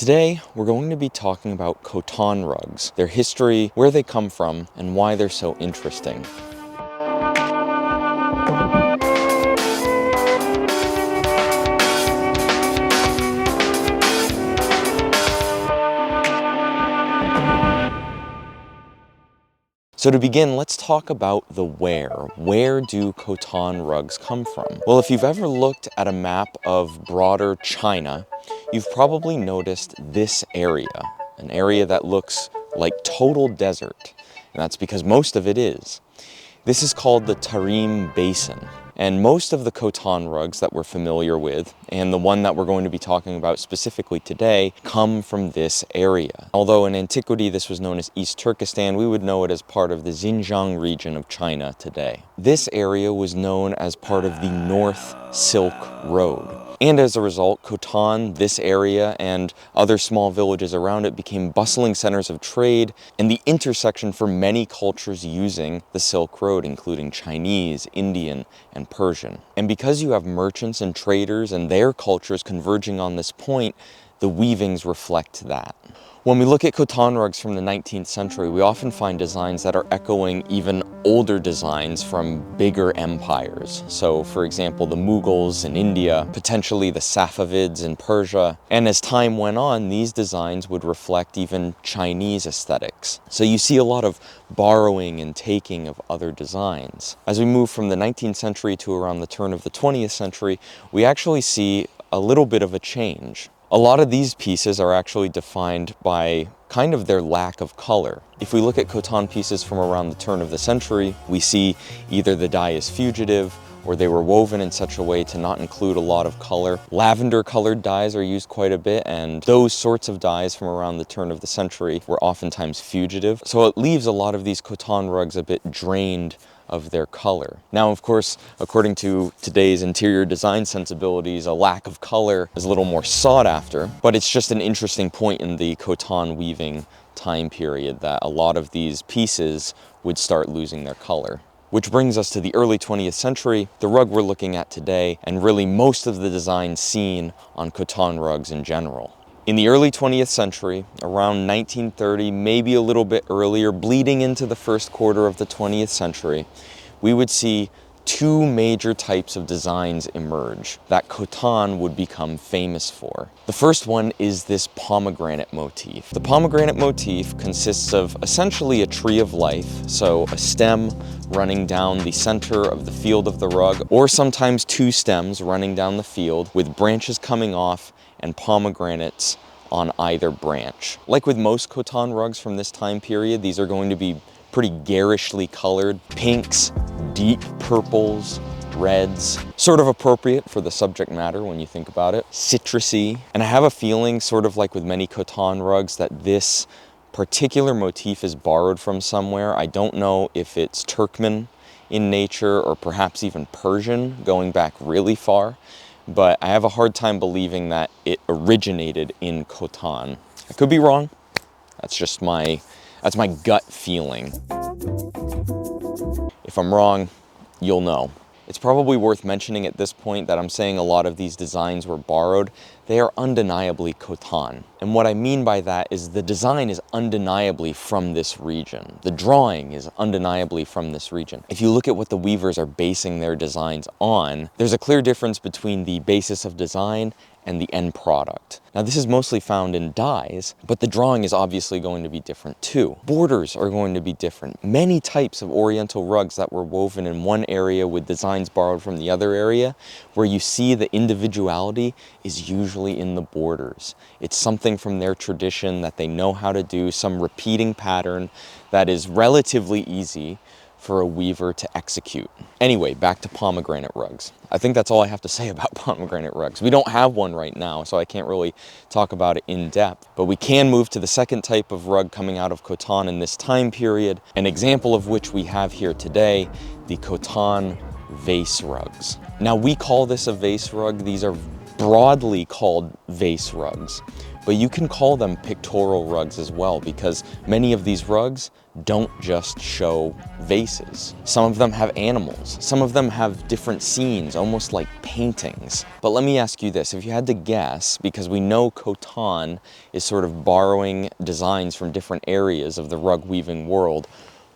Today, we're going to be talking about Khotan rugs, their history, where they come from, and why they're so interesting. So to begin, let's talk about the where. Where do Khotan rugs come from? Well, if you've ever looked at a map of broader China, you've probably noticed this area, an area that looks like total desert, and that's because most of it is. This is called the Tarim Basin. And most of the Khotan rugs that we're familiar with, and the one that we're going to be talking about specifically today, come from this area. Although in antiquity this was known as East Turkestan, we would know it as part of the Xinjiang region of China today. This area was known as part of the North Silk Road. And as a result, Khotan, this area, and other small villages around it became bustling centers of trade and the intersection for many cultures using the Silk Road, including Chinese, Indian, and Persian. And because you have merchants and traders and their cultures converging on this point, the weavings reflect that. When we look at Khotan rugs from the 19th century, we often find designs that are echoing even older designs from bigger empires. So, for example, the Mughals in India, potentially the Safavids in Persia. And as time went on, these designs would reflect even Chinese aesthetics. So you see a lot of borrowing and taking of other designs. As we move from the 19th century to around the turn of the 20th century, we actually see a little bit of a change. A lot of these pieces are actually defined by kind of their lack of color. If we look at Khotan pieces from around the turn of the century, we see either the dye is fugitive or they were woven in such a way to not include a lot of color. Lavender colored dyes are used quite a bit, and those sorts of dyes from around the turn of the century were oftentimes fugitive. So it leaves a lot of these Khotan rugs a bit drained of their color. Now, of course, according to today's interior design sensibilities, a lack of color is a little more sought after, but it's just an interesting point in the Khotan weaving time period that a lot of these pieces would start losing their color. Which brings us to the early 20th century, the rug we're looking at today, and really most of the designs seen on Khotan rugs in general. In the early 20th century, around 1930, maybe a little bit earlier, bleeding into the first quarter of the 20th century, we would see two major types of designs emerge that Khotan would become famous for. The first one is this pomegranate motif. The pomegranate motif consists of essentially a tree of life, so a stem running down the center of the field of the rug, or sometimes two stems running down the field with branches coming off and pomegranates on either branch. Like with most Khotan rugs from this time period, these are going to be pretty garishly colored. Pinks, deep purples, reds. Sort of appropriate for the subject matter when you think about it. Citrusy. And I have a feeling, sort of like with many Khotan rugs, that this particular motif is borrowed from somewhere. I don't know if it's Turkmen in nature or perhaps even Persian, going back really far. But I have a hard time believing that it originated in Khotan. I could be wrong. That's my gut feeling. If I'm wrong, you'll know. It's probably worth mentioning at this point that I'm saying a lot of these designs were borrowed. They are undeniably Khotan. And what I mean by that is the design is undeniably from this region. The drawing is undeniably from this region. If you look at what the weavers are basing their designs on, there's a clear difference between the basis of design and the end product. Now, this is mostly found in dyes, but the drawing is obviously going to be different too. Borders are going to be different. Many types of oriental rugs that were woven in one area with designs borrowed from the other area, where you see the individuality is usually in the borders. It's something from their tradition that they know how to do, some repeating pattern that is relatively easy for a weaver to execute. Anyway, back to pomegranate rugs. I think that's all I have to say about pomegranate rugs. We don't have one right now, so I can't really talk about it in depth, but we can move to the second type of rug coming out of Khotan in this time period, an example of which we have here today, the Khotan vase rugs. Now, we call this a vase rug. These are broadly called vase rugs. But you can call them pictorial rugs as well, because many of these rugs don't just show vases. Some of them have animals. Some of them have different scenes, almost like paintings. But let me ask you this, if you had to guess, because we know Khotan is sort of borrowing designs from different areas of the rug weaving world,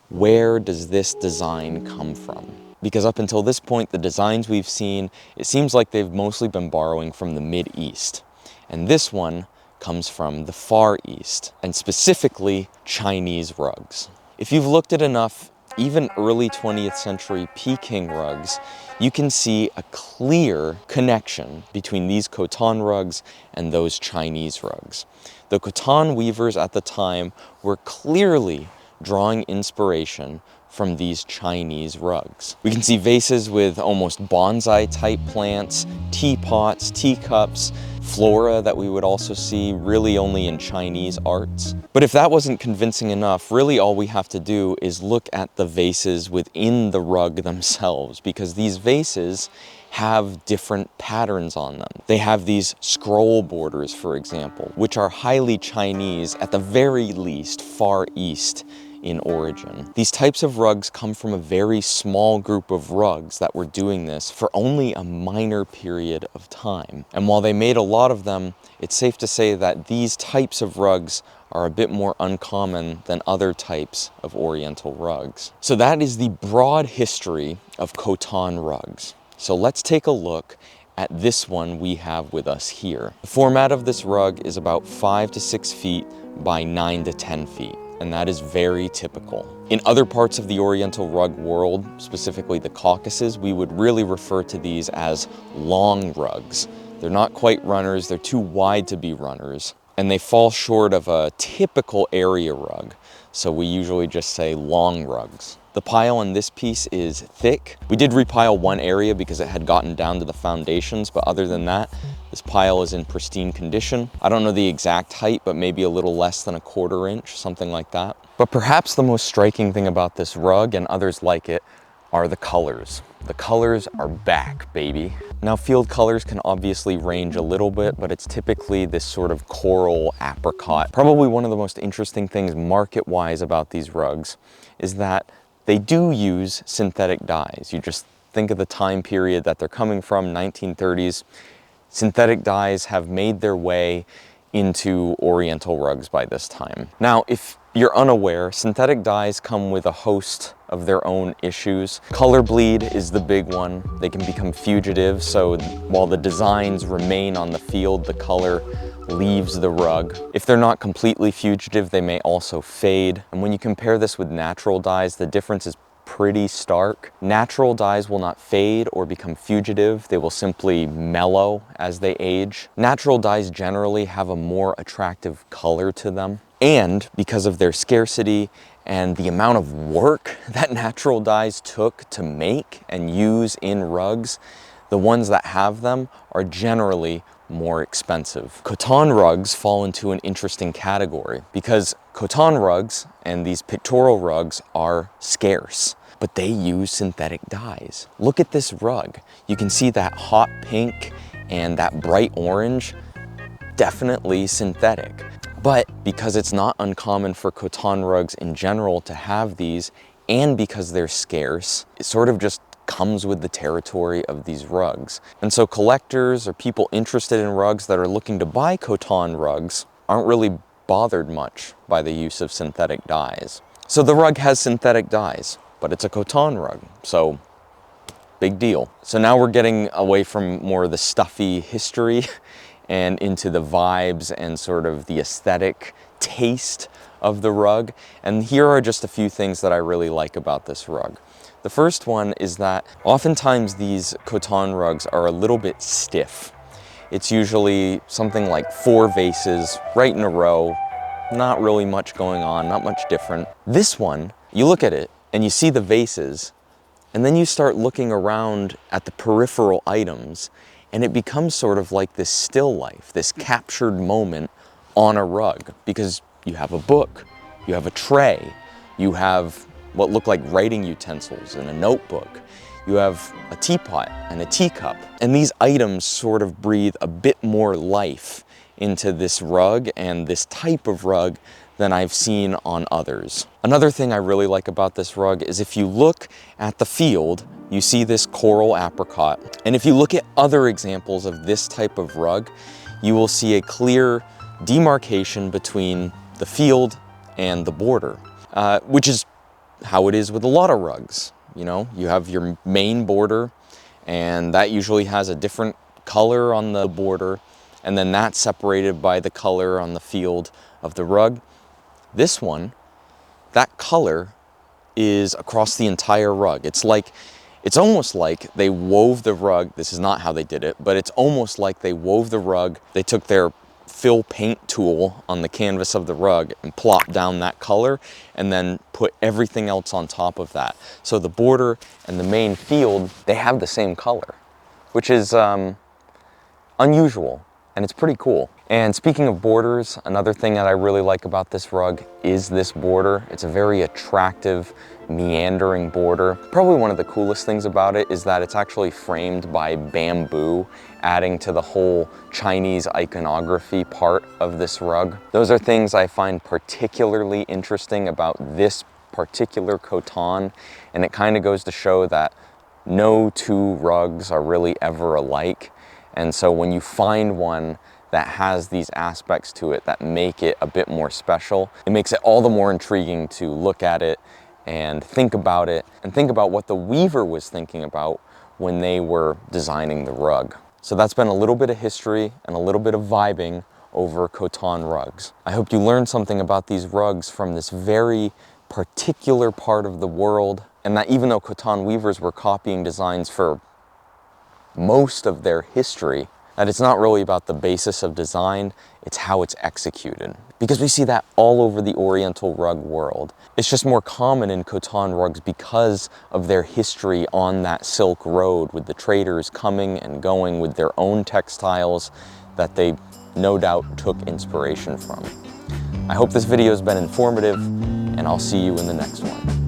where does this design come from? Because up until this point, the designs we've seen, it seems like they've mostly been borrowing from the Mid-East. And this one comes from the Far East, and specifically Chinese rugs. If you've looked at enough, even early 20th century Peking rugs, you can see a clear connection between these Khotan rugs and those Chinese rugs. The Khotan weavers at the time were clearly drawing inspiration from these Chinese rugs. We can see vases with almost bonsai type plants, teapots, teacups, flora that we would also see really only in Chinese arts. But if that wasn't convincing enough, really all we have to do is look at the vases within the rug themselves, because these vases have different patterns on them. They have these scroll borders, for example, which are highly Chinese, at the very least Far East in origin. These types of rugs come from a very small group of rugs that were doing this for only a minor period of time. And while they made a lot of them, it's safe to say that these types of rugs are a bit more uncommon than other types of Oriental rugs. So that is the broad history of Khotan rugs. So let's take a look at this one we have with us here. The format of this rug is about 5 to 6 feet by 9 to 10 feet. And that is very typical. In other parts of the Oriental rug world, specifically the Caucasus, we would really refer to these as long rugs. They're not quite runners, they're too wide to be runners, and they fall short of a typical area rug, so we usually just say long rugs. The pile on this piece is thick. We did repile one area because it had gotten down to the foundations, but other than that, this pile is in pristine condition. I don't know the exact height, but maybe a little less than 1/4 inch, something like that. But perhaps the most striking thing about this rug, and others like it, are the colors. The colors are back, baby. Now, field colors can obviously range a little bit, but it's typically this sort of coral apricot. Probably one of the most interesting things market-wise about these rugs is that they do use synthetic dyes. You just think of the time period that they're coming from, 1930s. Synthetic dyes have made their way into Oriental rugs by this time. Now, if you're unaware, synthetic dyes come with a host of their own issues. Color bleed is the big one. They can become fugitive, so while the designs remain on the field, the color leaves the rug. If they're not completely fugitive, they may also fade. And when you compare this with natural dyes, the difference is pretty stark. Natural dyes will not fade or become fugitive. They will simply mellow as they age. Natural dyes generally have a more attractive color to them. And because of their scarcity and the amount of work that natural dyes took to make and use in rugs, the ones that have them are generally more expensive. Khotan rugs fall into an interesting category because Khotan rugs and these pictorial rugs are scarce, but they use synthetic dyes. Look at this rug. You can see that hot pink and that bright orange, definitely synthetic. But because it's not uncommon for Khotan rugs in general to have these, and because they're scarce, it sort of just comes with the territory of these rugs. And so collectors or people interested in rugs that are looking to buy Khotan rugs aren't really bothered much by the use of synthetic dyes. So the rug has synthetic dyes, but it's a Khotan rug, so big deal. So now we're getting away from more of the stuffy history and into the vibes and sort of the aesthetic taste of the rug. And here are just a few things that I really like about this rug. The first one is that oftentimes these Khotan rugs are a little bit stiff. It's usually something like 4 vases right in a row, not really much going on, not much different. This one, you look at it and you see the vases, and then you start looking around at the peripheral items, and it becomes sort of like this still life, this captured moment on a rug, because you have a book, you have a tray, you have what look like writing utensils and a notebook, you have a teapot and a teacup. And these items sort of breathe a bit more life into this rug and this type of rug than I've seen on others. Another thing I really like about this rug is if you look at the field, you see this coral apricot. And if you look at other examples of this type of rug, you will see a clear demarcation between the field and the border, which is how it is with a lot of rugs. You know, you have your main border, and that usually has a different color on the border, and then that's separated by the color on the field of the rug. This one, that color is across the entire rug. It's almost like they wove the rug. This is not how they did it, but it's almost like they wove the rug. They took their fill paint tool on the canvas of the rug and plopped down that color and then put everything else on top of that. So the border and the main field, they have the same color, which is unusual, and it's pretty cool. And speaking of borders, another thing that I really like about this rug is this border. It's a very attractive, meandering border. Probably one of the coolest things about it is that it's actually framed by bamboo, adding to the whole Chinese iconography part of this rug. Those are things I find particularly interesting about this particular Khotan, and it kind of goes to show that no two rugs are really ever alike. And so when you find one that has these aspects to it that make it a bit more special, it makes it all the more intriguing to look at it and think about it, and think about what the weaver was thinking about when they were designing the rug. So that's been a little bit of history and a little bit of vibing over Khotan rugs. I hope you learned something about these rugs from this very particular part of the world, and that even though Khotan weavers were copying designs for most of their history, that it's not really about the basis of design, it's how it's executed. Because we see that all over the Oriental rug world. It's just more common in Khotan rugs because of their history on that Silk Road, with the traders coming and going with their own textiles that they no doubt took inspiration from. I hope this video has been informative, and I'll see you in the next one.